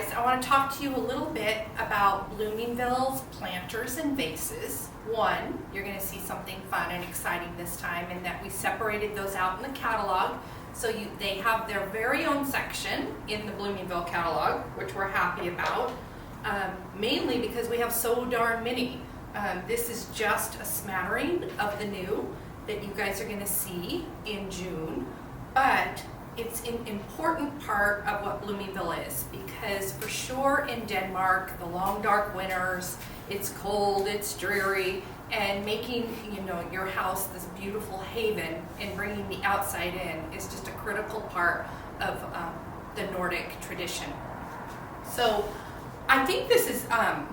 guys. I want to talk to you a little bit about Bloomingville's planters and vases. One, you're going to see something fun and exciting this time in that we separated those out in the catalog. So they have their very own section in the Bloomingville catalog, which we're happy about, mainly because we have so darn many. This is just a smattering of the new that you guys are going to see in June, but it's an important part of what Bloomingville is, because for sure in Denmark, the long dark winters, it's cold, it's dreary, and making your house this beautiful haven and bringing the outside in is just a critical part of the Nordic tradition. So I think this is,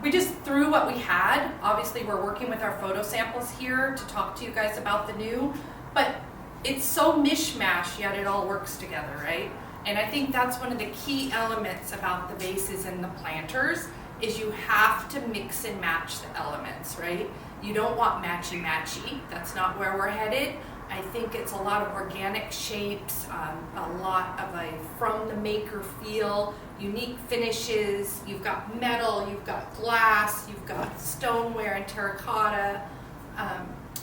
we just threw what we had. Obviously we're working with our photo samples here to talk to you guys about the new, but it's so mishmash, yet it all works together, right? And I think that's one of the key elements about the vases and the planters is you have to mix and match the elements, right? You don't want matchy-matchy. That's not where we're headed. I think it's a lot of organic shapes, a lot of a from the maker feel, unique finishes. You've got metal, you've got glass, you've got stoneware and terracotta.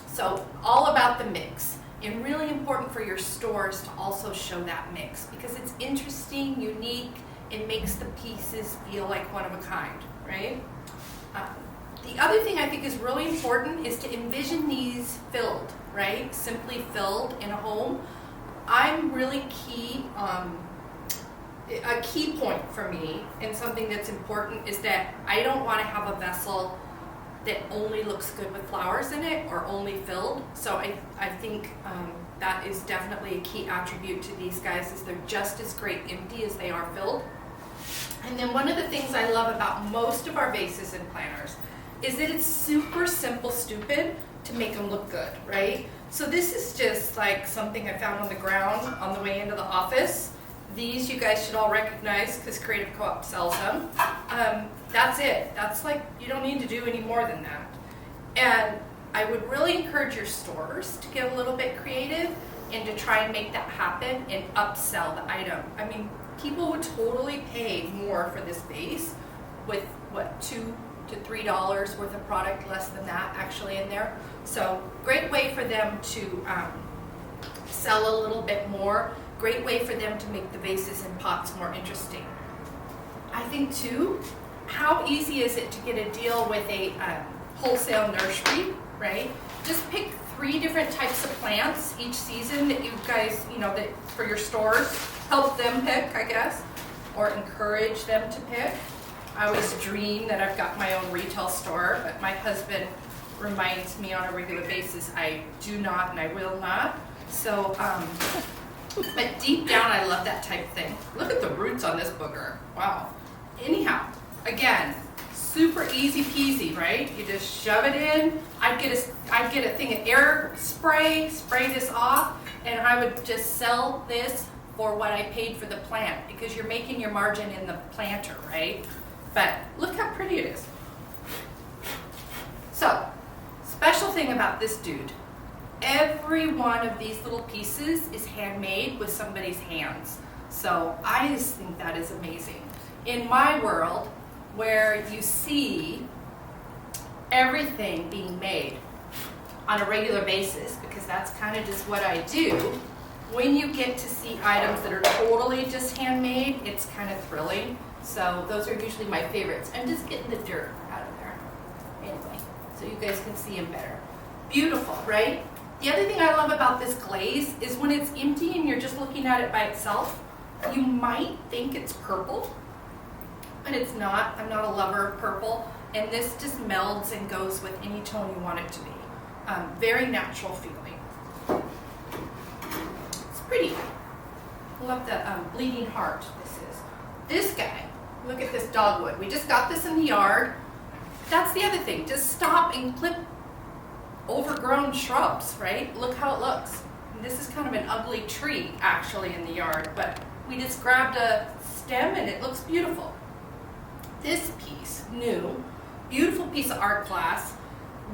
So all about the mix. And really important for your stores to also show that mix because it's interesting, unique, it makes the pieces feel like one of a kind, right? The other thing I think is really important is to envision these filled, right? Simply filled in a home. I'm really key, a key point for me and something that's important is that I don't want to have a vessel that only looks good with flowers in it or only filled. So I think that is definitely a key attribute to these guys is they're just as great empty as they are filled. And then one of the things I love about most of our vases and planters is that it's super simple, stupid to make them look good, right? So this is just like something I found on the ground on the way into the office. These you guys should all recognize because Creative Co-op sells them. That's it. That's like, you don't need to do any more than that. And I would really encourage your stores to get a little bit creative and to try and make that happen and upsell the item. I mean, people would totally pay more for this vase with what, $2 to $3 worth of product, less than that actually in there. So great way for them to sell a little bit more. Great way for them to make the vases and pots more interesting. I think too, how easy is it to get a deal with a wholesale nursery, right? Just pick 3 different types of plants each season that you guys, that for your stores, help them pick, I guess, or encourage them to pick. I always dream that I've got my own retail store, but my husband reminds me on a regular basis I do not and I will not. So, but deep down I love that type of thing. Look at the roots on this booger. Wow. Anyhow, again, super easy peasy, right? You just shove it in. I'd get a thing of air spray this off, and I would just sell this for what I paid for the plant because you're making your margin in the planter, right? But look how pretty it is. So, special thing about this dude. Every one of these little pieces is handmade with somebody's hands. So I just think that is amazing. In my world, where you see everything being made on a regular basis, because that's kind of just what I do, when you get to see items that are totally just handmade, it's kind of thrilling. So those are usually my favorites. I'm just getting the dirt out of there. Anyway, so you guys can see them better. Beautiful, right? The other thing I love about this glaze is when it's empty and you're just looking at it by itself, you might think it's purple, but it's not. I'm not a lover of purple, and this just melds and goes with any tone you want it to be. Very natural feeling. It's pretty. I love the bleeding heart this is. This guy, look at this dogwood. We just got this in the yard. That's the other thing. Just stop and clip overgrown shrubs, right? Look how it looks. And this is kind of an ugly tree actually in the yard, but we just grabbed a stem and it looks beautiful. This piece, new, beautiful piece of art glass,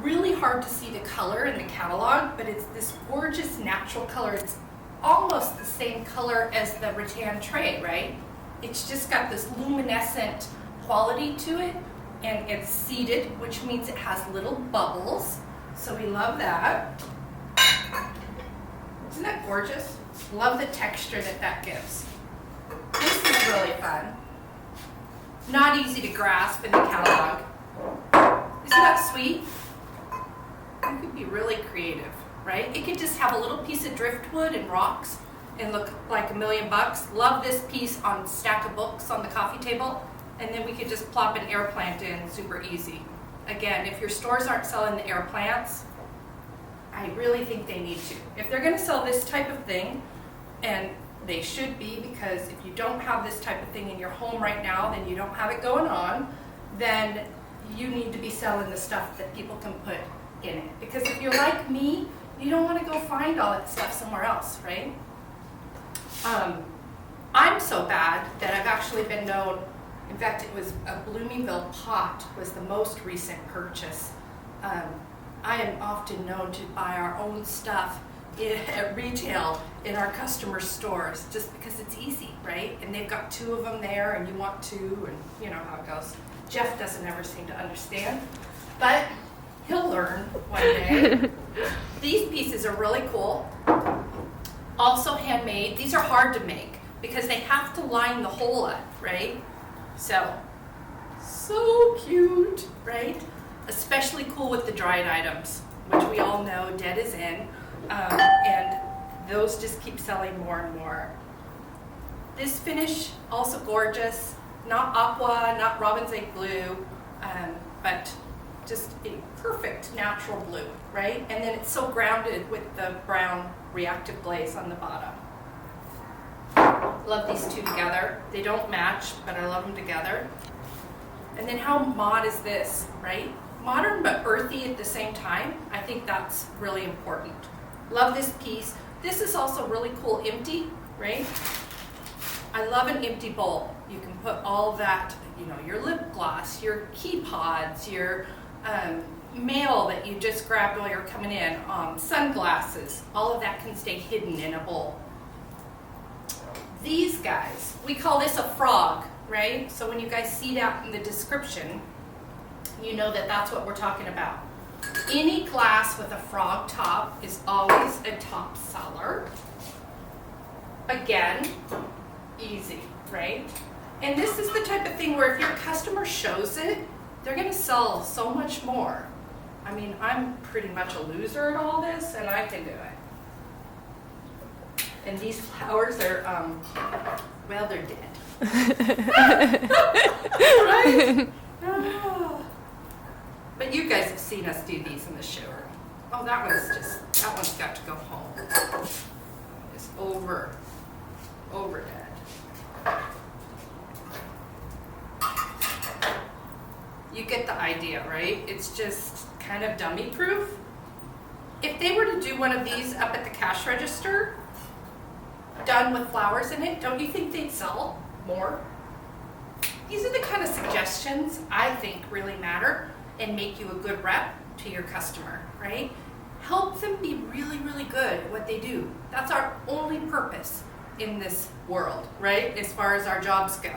really hard to see the color in the catalog, but it's this gorgeous natural color. It's almost the same color as the rattan tray, right? It's just got this luminescent quality to it, and it's seated, which means it has little bubbles. So we love that. Isn't that gorgeous? Love the texture that that gives. This is really fun. Not easy to grasp in the catalog. Isn't that sweet? You could be really creative, right? It could just have a little piece of driftwood and rocks and look like $1,000,000. Love this piece on stack of books on the coffee table. And then we could just plop an air plant in super easy. Again, if your stores aren't selling the air plants, I really think they need to. If they're going to sell this type of thing, and they should be, because if you don't have this type of thing in your home right now, then you don't have it going on, then you need to be selling the stuff that people can put in it. Because if you're like me, you don't want to go find all that stuff somewhere else, right? I'm so bad that I've actually been known, in fact, it was a Bloomingville pot was the most recent purchase. I am often known to buy our own stuff at retail in our customer stores just because it's easy, right? And they've got 2 of them there and you want 2, and you know how it goes. Jeff doesn't ever seem to understand, but he'll learn one day. These pieces are really cool. Also handmade. These are hard to make because they have to line the hole up, right? So cute, right? Especially cool with the dried items, which we all know dead is in, and those just keep selling more and more. This finish, also gorgeous, not aqua, not robin's egg blue, but just a perfect natural blue, right? And then it's so grounded with the brown reactive glaze on the bottom. Love these 2 together. They don't match, but I love them together. And then how mod is this, right? Modern but earthy at the same time. I think that's really important. Love this piece. This is also really cool empty, right? I love an empty bowl. You can put all that, you know, your lip gloss, your key pods, your mail that you just grabbed while you're coming in, sunglasses, all of that can stay hidden in a bowl. These guys, we call this a frog, right? So when you guys see that in the description, you know that that's what we're talking about. Any glass with a frog top is always a top seller. Again, easy, right? And this is the type of thing where if your customer shows it, they're gonna sell so much more. I mean, I'm pretty much a loser at all this, and I can do it. And these flowers are, well, they're dead. Right? Oh. But you guys have seen us do these in the showroom. Oh, that one's got to go home. It's over dead. You get the idea, right? It's just kind of dummy proof. If they were to do one of these up at the cash register, done with flowers in it, don't you think they'd sell more? These are the kind of suggestions I think really matter and make you a good rep to your customer, right? Help them be really, really good at what they do. That's our only purpose in this world, right? As far as our jobs go,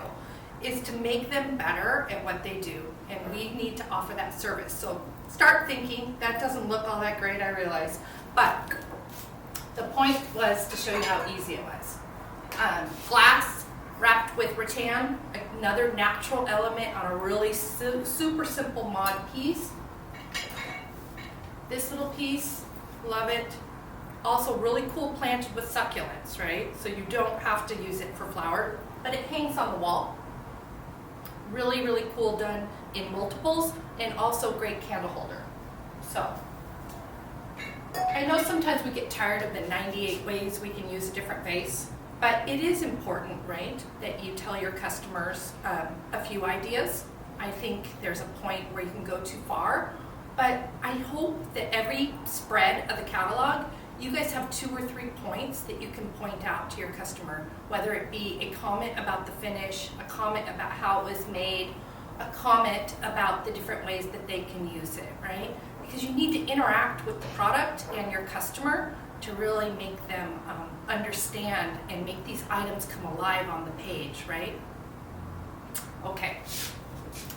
is to make them better at what they do. And we need to offer that service. So start thinking. That doesn't look all that great, I realize. But the point was to show you how easy it was. Glass wrapped with rattan, another natural element on a really super simple mod piece. This little piece, love it. Also really cool planted with succulents, right? So you don't have to use it for flower, but it hangs on the wall. Really, really cool, done in multiples, and also great candle holder. So I know sometimes we get tired of the 98 ways we can use a different vase, but it is important, right, that you tell your customers a few ideas. I think there's a point where you can go too far, but I hope that every spread of the catalog, you guys have 2 or 3 points that you can point out to your customer, whether it be a comment about the finish, a comment about how it was made, a comment about the different ways that they can use it, right? Because you need to interact with the product and your customer to really make them understand and make these items come alive on the page, right? Okay.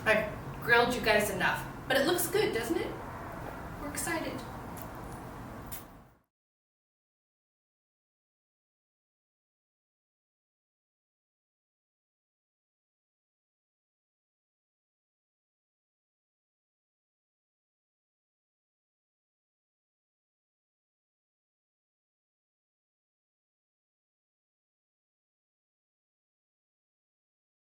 I've grilled you guys enough, but it looks good, doesn't it? We're excited.